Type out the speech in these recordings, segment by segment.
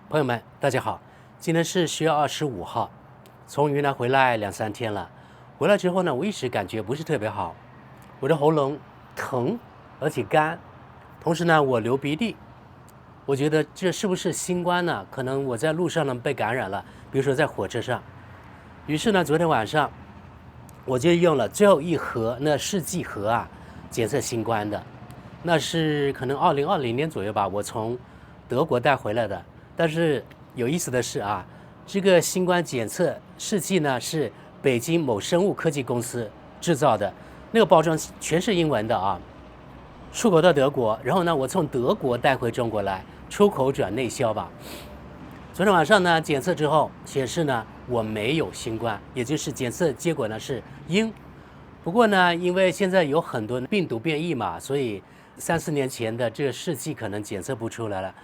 朋友们，大家好，今天是10月25号，从云南回来2、3天了。回来之后呢，我一直感觉不是特别好，我的喉咙疼，而且干，同时呢，我流鼻涕。我觉得这是不是新冠呢？可能我在路上呢被感染了，比如说在火车上。于是呢，昨天晚上我就用了最后一盒那试剂盒啊，检测新冠的。那是可能2020年左右吧，我从德国带回来的。但是有意思的是啊，这个新冠检测试剂呢是北京某生物科技公司制造的，那个包装全是英文的啊，出口到德国，然后呢我从德国带回中国来，出口转内销吧。昨天晚上呢检测之后显示呢我没有新冠，也就是检测结果呢是阴。不过呢，因为现在有很多病毒变异嘛，所以3、4年前的这个试剂可能检测不出来了。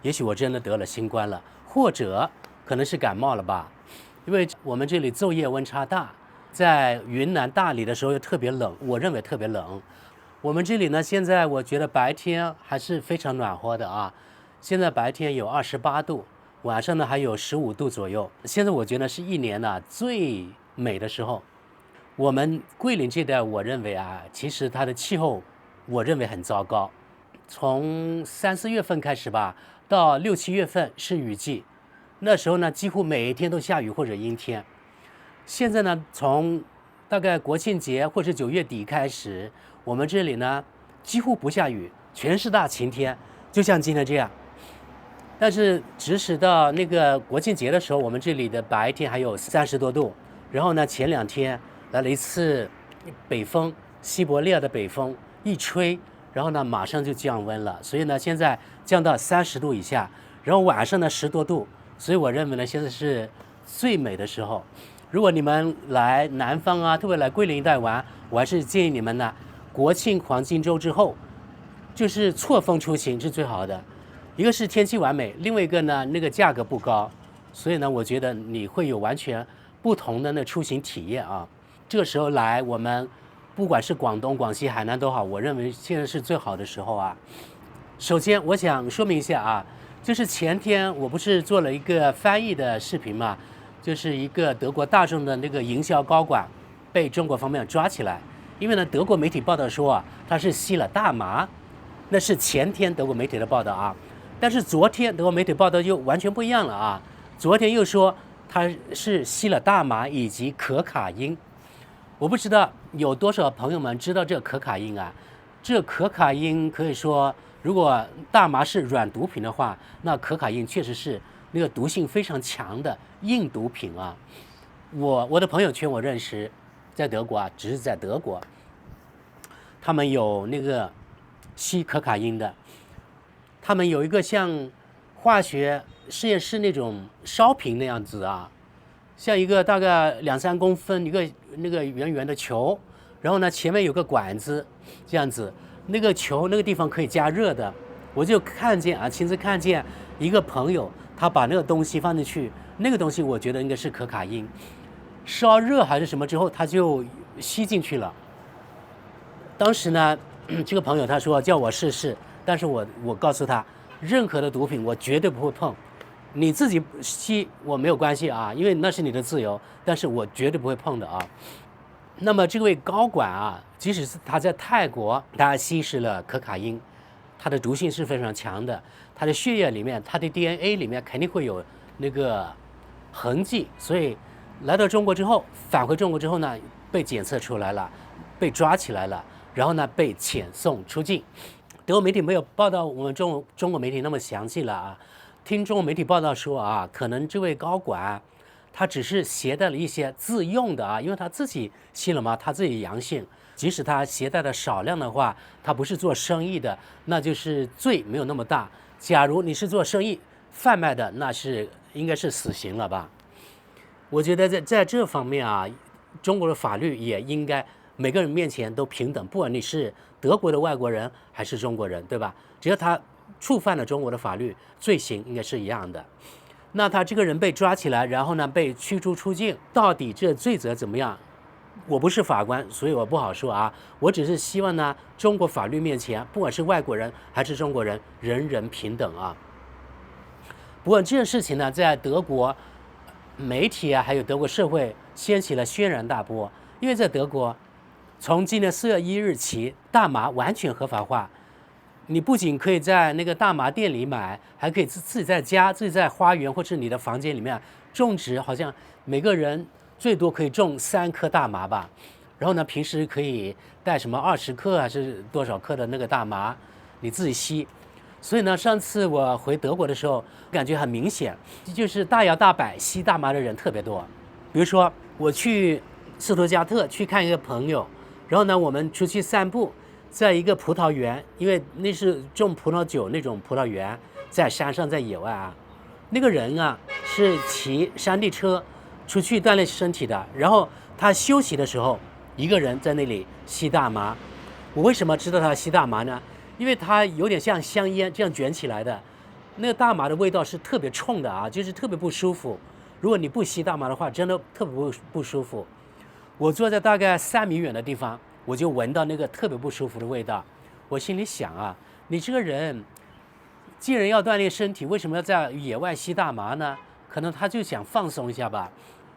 也许我真的得了新冠了，或者可能是感冒了吧。因为我们这里昼夜温差大，在云南大理的时候又特别冷，我认为特别冷。我们这里呢，现在我觉得白天还是非常暖和的啊。现在白天有28度，晚上呢还有15度左右。现在我觉得是一年呢最美的时候。我们桂林这带，我认为啊，其实它的气候，我认为很糟糕。从3、4月份开始吧，到6、7月份是雨季，那时候呢，几乎每一天都下雨或者阴天。现在呢，从大概国庆节或者9月底开始，我们这里呢几乎不下雨，全是大晴天，就像今天这样。但是即使到那个国庆节的时候，我们这里的白天还有30多度。然后呢，前2天来了一次北风，西伯利亚的北风一吹，然后呢马上就降温了，所以呢现在降到30度以下，然后晚上呢10多度，所以我认为呢现在是最美的时候。如果你们来南方啊，特别来桂林一带玩，我还是建议你们呢，国庆黄金周之后，就是错峰出行是最好的。一个是天气完美，另外一个呢那个价格不高，所以呢我觉得你会有完全不同的那出行体验啊。这个时候来，我们不管是广东、广西、海南都好，我认为现在是最好的时候啊。首先，我想说明一下啊，就是前天我不是做了一个翻译的视频嘛，就是一个德国大众的那个营销高管被中国方面抓起来，因为呢，德国媒体报道说啊，他是吸了大麻，那是前天德国媒体的报道啊，但是昨天德国媒体报道就完全不一样了啊，昨天又说他是吸了大麻以及可卡因。我不知道有多少朋友们知道这可卡因啊？这可卡因可以说，如果大麻是软毒品的话，那可卡因确实是那个毒性非常强的硬毒品啊。我的朋友圈我认识，在德国啊，只是在德国，他们有那个吸可卡因的，他们有一个像化学实验室那种烧瓶那样子啊，像一个大概2、3公分一个那个圆圆的球，然后呢前面有个管子，这样子，那个球那个地方可以加热的。我就看见啊，亲自看见一个朋友他把那个东西放进去，那个东西我觉得应该是可卡因，烧热还是什么之后他就吸进去了。当时呢，这个朋友他说叫我试试，但是我告诉他，任何的毒品我绝对不会碰。你自己吸我没有关系啊，因为那是你的自由，但是我绝对不会碰的啊。那么这位高管啊，即使是他在泰国，他吸食了可卡因，它的毒性是非常强的，他的血液里面，他的 DNA 里面肯定会有那个痕迹，所以来到中国之后，返回中国之后呢，被检测出来了，被抓起来了，然后呢被遣送出境。德国媒体没有报道我们中国媒体那么详细了啊。听中国媒体报道说啊，可能这位高管他只是携带了一些自用的啊，因为他自己吸了嘛，他自己阳性，即使他携带的少量的话，他不是做生意的，那就是罪没有那么大。假如你是做生意贩卖的，那是应该是死刑了吧？我觉得在这方面啊，中国的法律也应该每个人面前都平等，不管你是德国的外国人还是中国人，对吧？只要他触犯了中国的法律，罪行应该是一样的。那他这个人被抓起来，然后呢被驱逐出境，到底这罪责怎么样？我不是法官，所以我不好说啊。我只是希望呢，中国法律面前，不管是外国人还是中国人，人人平等啊。不过这件事情呢，在德国媒体啊，还有德国社会掀起了轩然大波。因为在德国，从今年4月1日起，大麻完全合法化。你不仅可以在那个大麻店里买，还可以自己在家、自己在花园或是你的房间里面种植，好像每个人最多可以种3颗大麻吧。然后呢，平时可以带什么20克还是多少克的那个大麻，你自己吸。所以呢，上次我回德国的时候，感觉很明显，就是大摇大摆吸大麻的人特别多。比如说，我去斯图加特去看一个朋友，然后呢，我们出去散步，在一个葡萄园，因为那是种葡萄酒那种葡萄园，在山上，在野外啊。那个人啊是骑山地车出去锻炼身体的，然后他休息的时候，一个人在那里吸大麻。我为什么知道他吸大麻呢？因为它有点像香烟这样卷起来的，那个大麻的味道是特别冲的啊，就是特别不舒服。如果你不吸大麻的话，真的特别不舒服。我坐在大概3米远的地方，我就闻到那个特别不舒服的味道。我心里想啊，你这个人既然要锻炼身体，为什么要在野外吸大麻呢？可能他就想放松一下吧。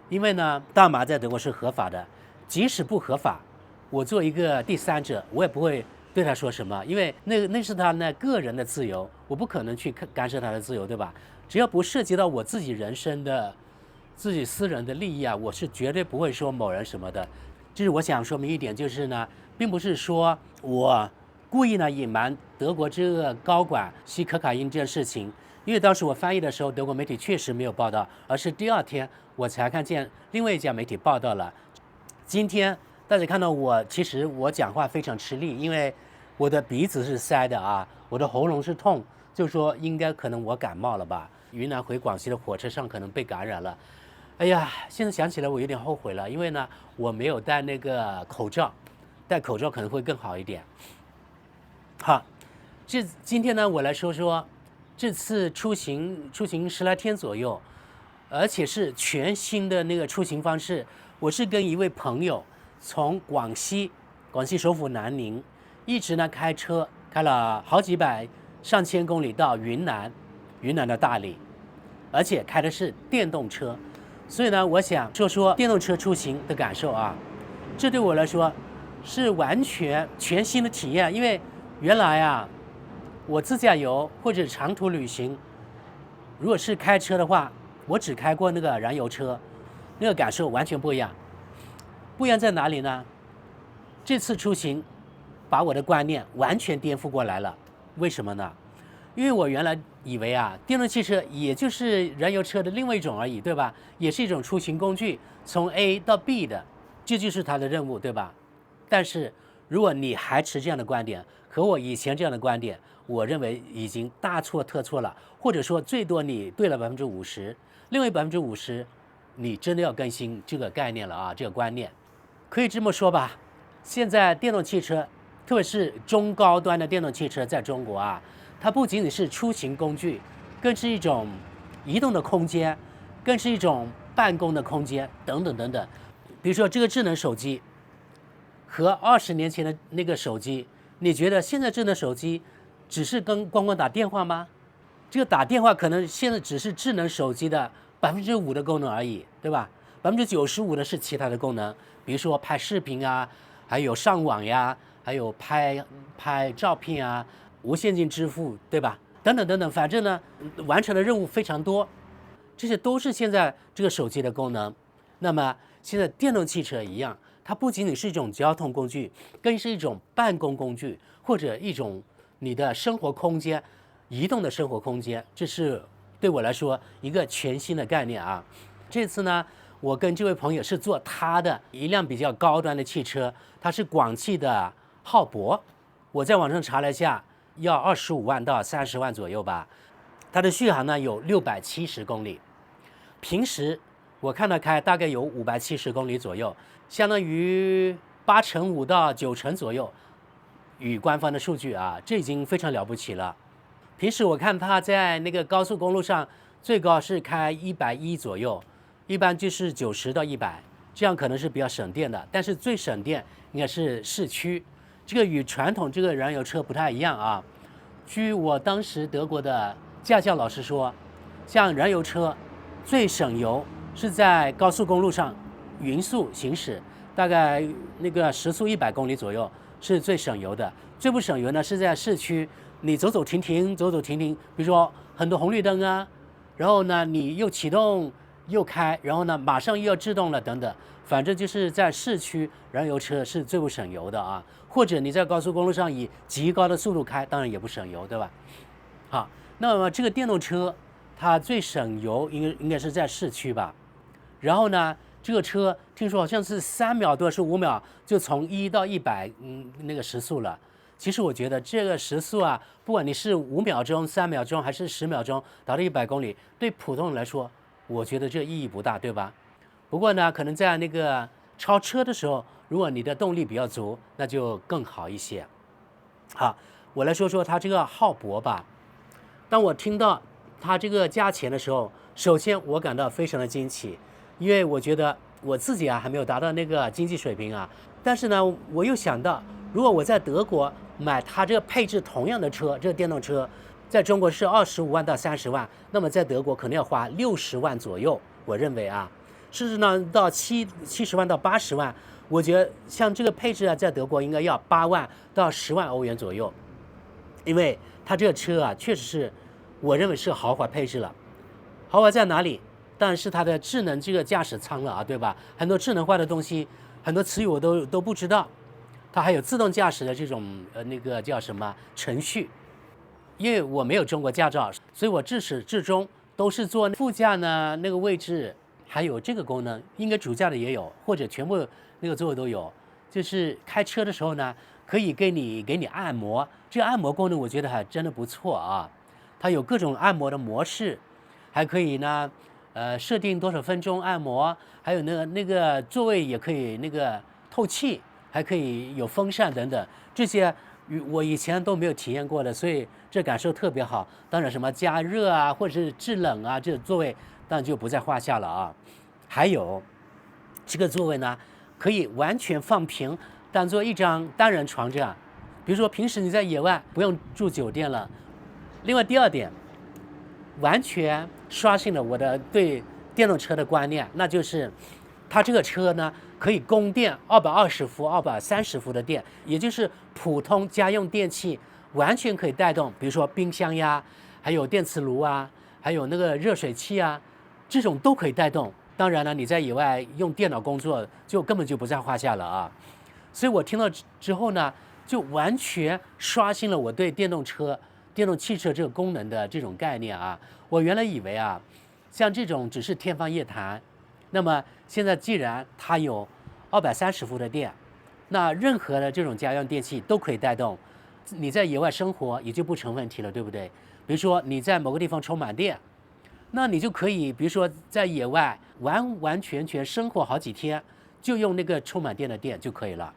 因为呢，大麻在德国是合法的，即使不合法，我做一个第三者，我也不会对他说什么，因为那是他那个人的自由，我不可能去干涉他的自由，对吧？只要不涉及到我自己人生的、自己私人的利益啊，我是绝对不会说某人什么的。就是我想说明一点，就是呢，并不是说我故意呢隐瞒德国这个高管吸可卡因这件事情，因为当时我翻译的时候，德国媒体确实没有报道，而是第2天我才看见另外一家媒体报道了。今天大家看到我，其实我讲话非常吃力，因为我的鼻子是塞的啊，我的喉咙是痛，就说应该可能我感冒了吧。云南回广西的火车上可能被感染了。哎呀，现在想起来我有点后悔了，因为呢我没有戴那个口罩，戴口罩可能会更好一点。好，今天呢我来说说这次出行10来天左右，而且是全新的那个出行方式。我是跟一位朋友从广西首府南宁，一直呢开车开了好几百上千公里到云南的大理，而且开的是电动车。所以呢，我想说说电动车出行的感受啊。这对我来说是完全全新的体验，因为原来啊，我自驾游或者长途旅行，如果是开车的话，我只开过那个燃油车，那个感受完全不一样。不一样在哪里呢？这次出行把我的观念完全颠覆过来了。为什么呢？因为我原来以为啊，电动汽车也就是燃油车的另外一种而已，对吧？也是一种出行工具，从 A 到 B 的，这就是它的任务，对吧？但是如果你还持这样的观点，和我以前这样的观点，我认为已经大错特错了，或者说最多你对了50%，另外50%你真的要更新这个概念了啊，这个观念。可以这么说吧，现在电动汽车，特别是中高端的电动汽车，在中国啊，它不仅仅是出行工具，更是一种移动的空间，更是一种办公的空间，等等等等。比如说这个智能手机和20年前的那个手机，你觉得现在智能手机只是光打电话吗？这个打电话可能现在只是智能手机的5%的功能而已，对吧？95%的是其他的功能，比如说拍视频啊，还有上网呀，还有拍照片啊，无现金支付，对吧？等等等等，反正呢，完成的任务非常多，这些都是现在这个手机的功能。那么现在电动汽车一样，它不仅仅是一种交通工具，更是一种办公工具，或者一种你的生活空间，移动的生活空间。这是对我来说一个全新的概念啊。这次呢，我跟这位朋友是坐他的一辆比较高端的汽车，它是广汽的浩博，我在网上查了一下，要25万到30万左右吧。它的续航呢有670公里，平时我看它开大概有570公里左右，相当于85%到90%左右，与官方的数据啊，这已经非常了不起了。平时我看它在那个高速公路上最高是开110左右，一般就是90到100，这样可能是比较省电的。但是最省电应该是市区，这个与传统这个燃油车不太一样啊。据我当时德国的驾校老师说，像燃油车，最省油是在高速公路上匀速行驶，大概那个时速100公里左右是最省油的。最不省油呢是在市区，你走走停停，走走停停，比如说很多红绿灯啊，然后呢你又启动又开，然后呢马上又要制动了等等，反正就是在市区燃油车是最不省油的啊。或者你在高速公路上以极高的速度开，当然也不省油，对吧？好，那么这个电动车它最省油应该是在市区吧。然后呢，这个车听说好像是3秒多是5秒就从1到100那个时速了。其实我觉得这个时速啊，不管你是5秒钟、3秒钟还是10秒钟达到100公里，对普通人来说，我觉得这意义不大，对吧？不过呢，可能在那个超车的时候，如果你的动力比较足，那就更好一些。好，我来说说它这个浩博吧。当我听到它这个价钱的时候，首先我感到非常的惊奇，因为我觉得我自己啊还没有达到那个经济水平啊。但是呢，我又想到，如果我在德国买它这个配置同样的车，这个电动车，在中国是25万到30万，那么在德国可能要花60万左右。我认为啊，甚至呢到70万到80万，我觉得像这个配置啊，在德国应该要8万到10万欧元左右，因为它这个车啊，确实是我认为是豪华配置了。豪华在哪里？当然是它的智能这个驾驶舱了啊，对吧？很多智能化的东西，很多词语我都不知道。它还有自动驾驶的这种那个叫什么程序。因为我没有中国驾照，所以我自始至终都是坐副驾呢那个位置，还有这个功能，应该主驾的也有，或者全部那个座位都有。就是开车的时候呢，可以给你按摩，这个按摩功能我觉得还真的不错啊。它有各种按摩的模式，还可以呢，设定多少分钟按摩，还有那个座位也可以那个透气，还可以有风扇等等，这些我以前都没有体验过的，所以这感受特别好。当然，什么加热啊，或者是制冷啊，这个座位当然就不在话下了啊。还有这个座位呢，可以完全放平，当做一张单人床这样。比如说平时你在野外不用住酒店了。另外第二点，完全刷新了我的对电动车的观念，那就是它这个车呢可以供电220伏、230伏的电，也就是普通家用电器完全可以带动，比如说冰箱呀，还有电磁炉啊，还有那个热水器啊，这种都可以带动。当然了，你在野外用电脑工作就根本就不在话下了啊。所以我听到之后呢，就完全刷新了我对电动汽车这个功能的这种概念啊。我原来以为啊，像这种只是天方夜谭。那么现在既然它有230伏的电，那任何的这种家用电器都可以带动，你在野外生活也就不成问题了，对不对？比如说你在某个地方充满电，那你就可以，比如说在野外完完全全生活好几天，就用那个充满电的电就可以了，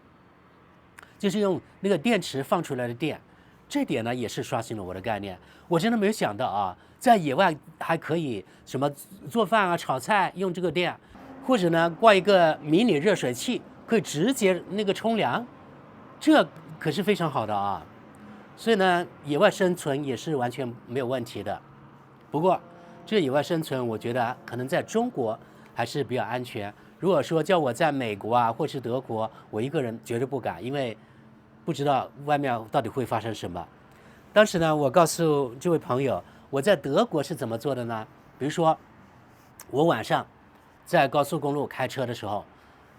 就是用那个电池放出来的电。这点呢也是刷新了我的概念，我真的没有想到啊，在野外还可以什么做饭啊、炒菜用这个电，或者呢挂一个迷你热水器，可以直接那个冲凉，这可是非常好的啊。所以呢，野外生存也是完全没有问题的。不过，这野外生存，我觉得可能在中国还是比较安全。如果说叫我在美国啊，或是德国，我一个人绝对不敢，因为不知道外面到底会发生什么。当时呢，我告诉这位朋友，我在德国是怎么做的呢？比如说，我晚上在高速公路开车的时候，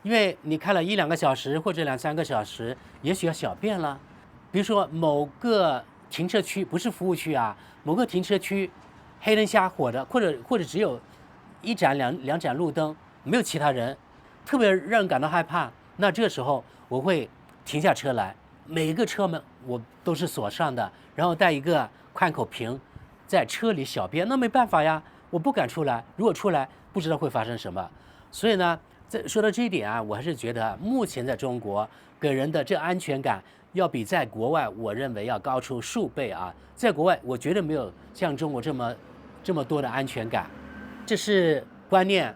因为你开了1-2个小时或者2-3个小时，也许要小便了。比如说某个停车区不是服务区啊，某个停车区黑灯瞎火的，或者只有1盏两盏路灯，没有其他人，特别让人感到害怕。那这个时候我会停下车来，每一个车门我都是锁上的，然后带一个宽口瓶，在车里小便。那没办法呀，我不敢出来，如果出来不知道会发生什么。所以呢，说到这一点啊，我还是觉得目前在中国给人的这安全感要比在国外，我认为要高出数倍啊！在国外，我绝对没有像中国这么多的安全感，这是观念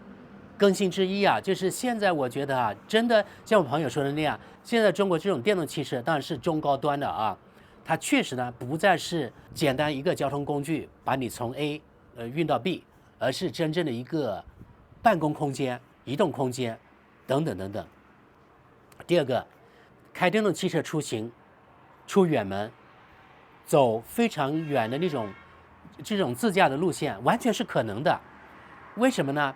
更新之一啊。就是现在我觉得啊，真的像我朋友说的那样，现在中国这种电动汽车当然是中高端的啊，它确实呢不再是简单一个交通工具把你从 A 运到 B，而是真正的一个办公空间、移动空间等等等等。第二个，开电动汽车出行，出远门，走非常远的这种自驾的路线，完全是可能的。为什么呢？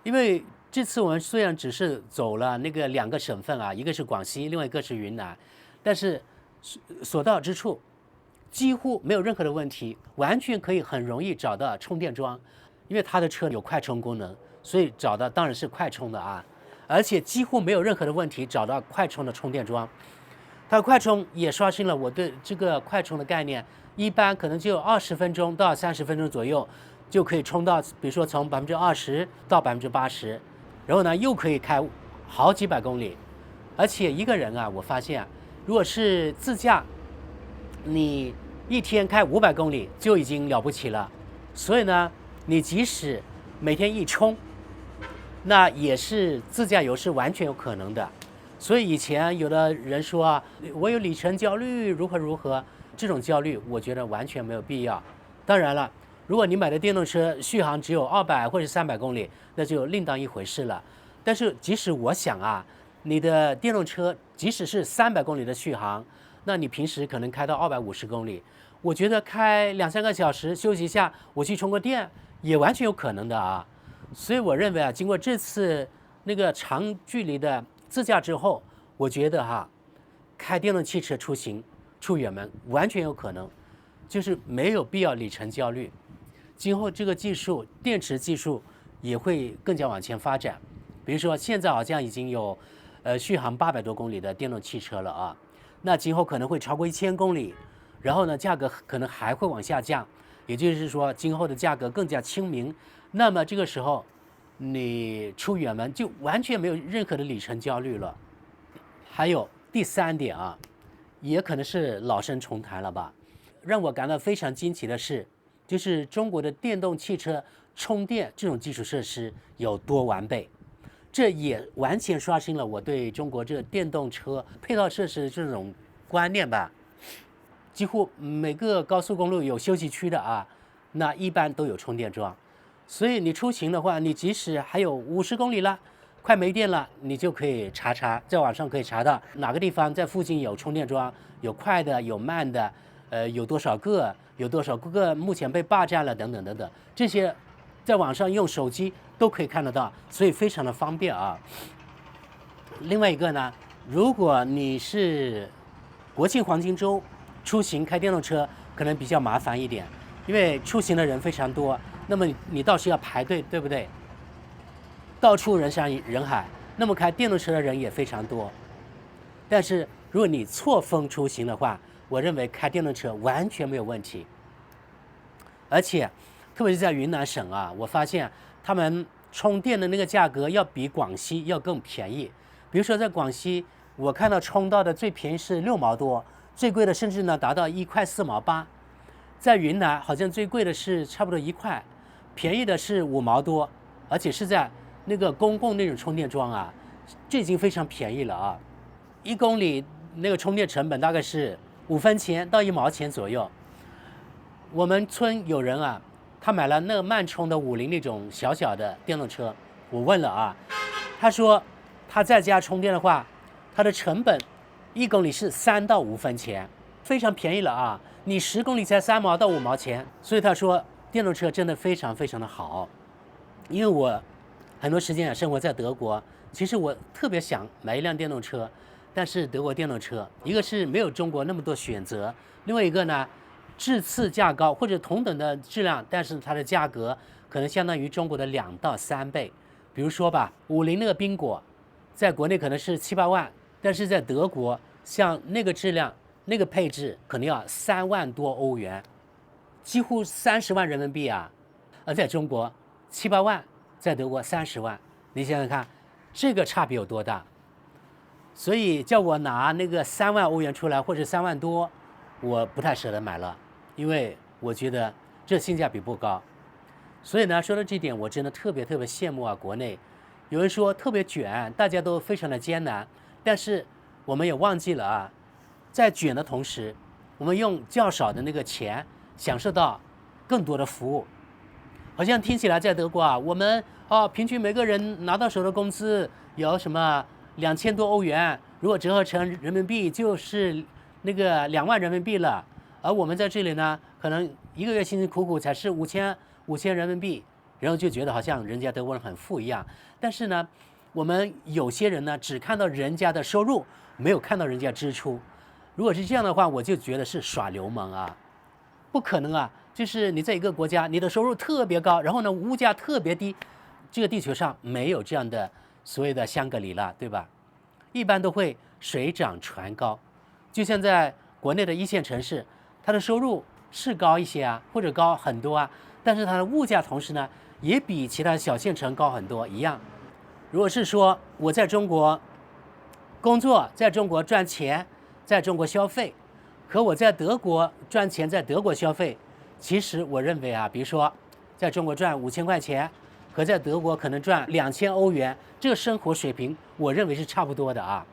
因为这次我们虽然只是走了那个2个省份啊，一个是广西，另外一个是云南，但是所到之处几乎没有任何的问题，完全可以很容易找到充电桩，因为它的车有快充功能，所以找到当然是快充的啊，而且几乎没有任何的问题找到快充的充电桩。它的快充也刷新了我对这个快充的概念，一般可能就20分钟到30分钟左右就可以充到，比如说从20%到80%，然后呢又可以开好几百公里，而且一个人啊，我发现如果是自驾，你一天开500公里就已经了不起了，所以呢，你即使每天一充，那也是自驾游是完全有可能的。所以以前有的人说啊，我有里程焦虑，如何如何，这种焦虑我觉得完全没有必要。当然了，如果你买的电动车续航只有200或者300公里，那就另当一回事了。但是即使我想啊，你的电动车即使是300公里的续航，那你平时可能开到250公里，我觉得开2-3个小时休息一下，我去充个电也完全有可能的啊。所以我认为啊，经过这次那个长距离的自驾之后，我觉得开电动汽车出行出远门完全有可能，就是没有必要里程焦虑。今后这个技术，电池技术也会更加往前发展。比如说现在好像已经有续航800多公里的电动汽车了啊，那今后可能会超过1000公里，然后呢价格可能还会往下降，也就是说今后的价格更加亲民。那么这个时候你出远门就完全没有任何的里程焦虑了。还有第3点啊，也可能是老生重谈了吧，让我感到非常惊奇的是，就是中国的电动汽车充电这种基础设施有多完备。这也完全刷新了我对中国这个电动车配套设施这种观念吧。几乎每个高速公路有休息区的啊，那一般都有充电桩。所以你出行的话，你即使还有50公里了，快没电了，你就可以在网上可以查到哪个地方在附近有充电桩，有快的，有慢的，有多少个目前被霸占了等等等等，这些在网上用手机都可以看得到，所以非常的方便啊。另外一个呢，如果你是国庆黄金周出行开电动车，可能比较麻烦一点，因为出行的人非常多，那么你到时要排队，对不对？到处人山人海，那么开电动车的人也非常多。但是如果你错峰出行的话，我认为开电动车完全没有问题。而且特别是在云南省啊，我发现他们充电的那个价格要比广西要更便宜。比如说在广西，我看到充到的最便宜是6毛多，最贵的甚至呢达到1块4毛8。在云南好像最贵的是差不多1块，便宜的是5毛多，而且是在那个公共那种充电桩啊，这已经非常便宜了啊，1公里那个充电成本大概是5分钱到1毛钱左右。我们村有人啊，他买了那个慢充的50那种小小的电动车，我问了啊，他说他在家充电的话，他的成本1公里是3到5分钱，非常便宜了啊，你10公里才3毛到5毛钱，所以他说电动车真的非常非常的好。因为我很多时间也生活在德国，其实我特别想买一辆电动车，但是德国电动车一个是没有中国那么多选择，另外一个呢质次价高，或者同等的质量，但是它的价格可能相当于中国的2到3倍。比如说吧，50那个宾果在国内可能是7、8万，但是在德国像那个质量那个配置可能要3万多欧元，几乎30万人民币啊。而在中国7、8万，在德国30万，你想想看这个差别有多大。所以叫我拿那个3万欧元出来，或者3万多，我不太舍得买了，因为我觉得这性价比不高。所以呢，说到这点，我真的特别特别羡慕啊，国内有人说特别卷，大家都非常的艰难，但是我们也忘记了啊，在卷的同时，我们用较少的那个钱享受到更多的服务。好像听起来在德国啊，我们平均每个人拿到手的工资有什么2000多欧元，如果折合成人民币就是那个2万人民币了。而我们在这里呢，可能一个月辛辛苦苦才是5000人民币，然后就觉得好像人家德国人很富一样。但是呢，我们有些人呢只看到人家的收入，没有看到人家支出。如果是这样的话，我就觉得是耍流氓啊，不可能啊！就是你在一个国家，你的收入特别高，然后呢物价特别低，这个地球上没有这样的所谓的香格里拉，对吧？一般都会水涨船高。就像在国内的一线城市，它的收入是高一些啊，或者高很多啊，但是它的物价同时呢也比其他小县城高很多一样。如果是说我在中国工作，在中国赚钱，在中国消费，和我在德国赚钱，在德国消费，其实我认为啊，比如说在中国赚5000块钱，和在德国可能赚2000欧元，这个生活水平我认为是差不多的啊。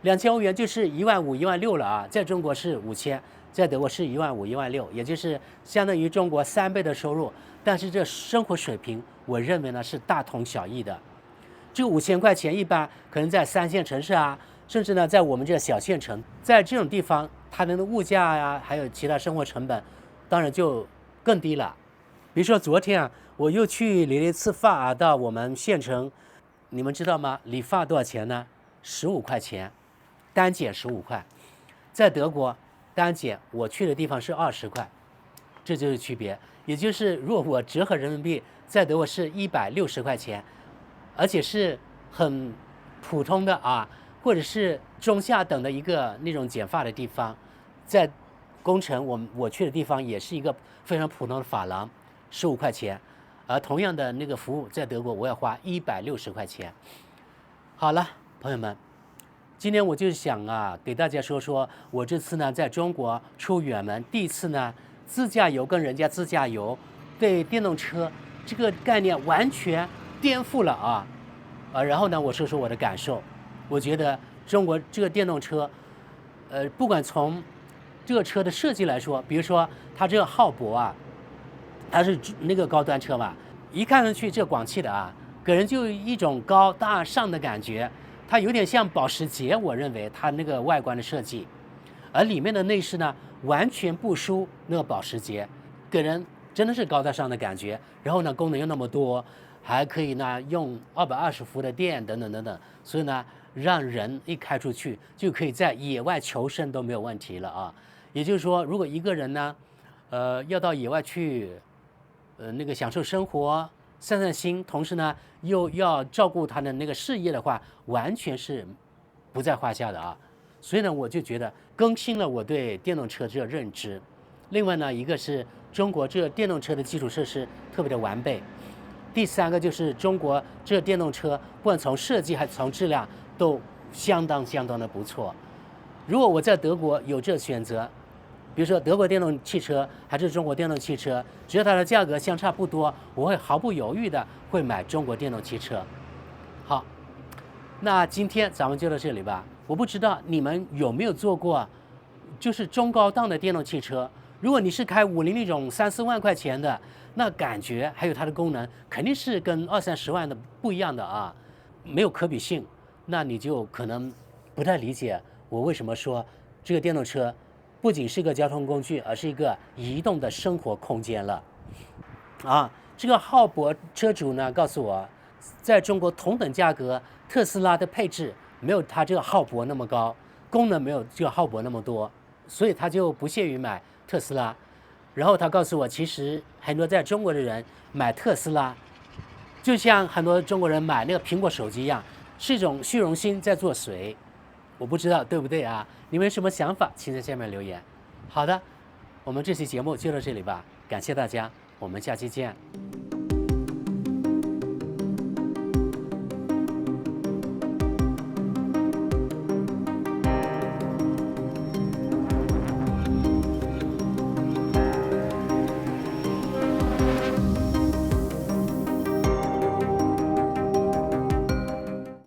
2000欧元就是15000、16000了啊，在中国是5000，在德国是15000、16000，也就是相当于中国3倍的收入，但是这生活水平我认为呢是大同小异的。这个5000块钱一般可能在3线城市啊，甚至呢在我们这小县城，在这种地方，它的物价呀，还有其他生活成本，当然就更低了。比如说昨天啊，我又去理了一次发啊，到我们县城，你们知道吗？理发多少钱呢？15块钱，单剪15块。在德国，单剪我去的地方是20块，这就是区别。也就是如果我折合人民币，在德国是160块钱，而且是很普通的啊，或者是中下等的一个那种剪发的地方。在工程我去的地方也是一个非常普通的发廊，15块钱。而同样的那个服务在德国我要花160块钱。好了，朋友们，今天我就想啊，给大家说说我这次呢在中国出远门，第一次呢自驾游，跟人家自驾游，对电动车这个概念完全颠覆了啊。然后呢我说说我的感受。我觉得中国这个电动车，不管从这个车的设计来说，比如说它这个浩博啊，它是那个高端车嘛，一看上去这广汽的啊，给人就一种高大上的感觉。它有点像保时捷，我认为它那个外观的设计，而里面的内饰呢，完全不输那个保时捷，给人真的是高大上的感觉。然后呢，功能又那么多，还可以呢用220伏的电等等等等，所以呢，让人一开出去就可以在野外求生都没有问题了啊。也就是说，如果一个人呢，要到野外去，那个享受生活，散散心，同时呢又要照顾他的那个事业的话，完全是不在话下的啊。所以呢，我就觉得更新了我对电动车这个认知。另外呢，一个是中国这个电动车的基础设施特别的完备。第三个就是中国这个电动车，不管从设计还是从质量，都相当的不错。如果我在德国有这选择，比如说德国电动汽车还是中国电动汽车，只要它的价格相差不多，我会毫不犹豫的会买中国电动汽车。好，那今天咱们就到这里吧。我不知道你们有没有坐过，就是中高档的电动汽车。如果你是开50那种3、4万块钱的，那感觉还有它的功能，肯定是跟20、30万的不一样的啊，没有可比性。那你就可能不太理解我为什么说这个电动车不仅是一个交通工具，而是一个移动的生活空间了。啊，这个浩博车主呢告诉我，在中国同等价格，特斯拉的配置没有它这个浩博那么高，功能没有这个浩博那么多，所以他就不屑于买特斯拉。然后他告诉我，其实很多在中国的人买特斯拉，就像很多中国人买那个苹果手机一样，是一种虚荣心在作祟。我不知道对不对啊？你们有什么想法，请在下面留言。好的，我们这期节目就到这里吧，感谢大家，我们下期见。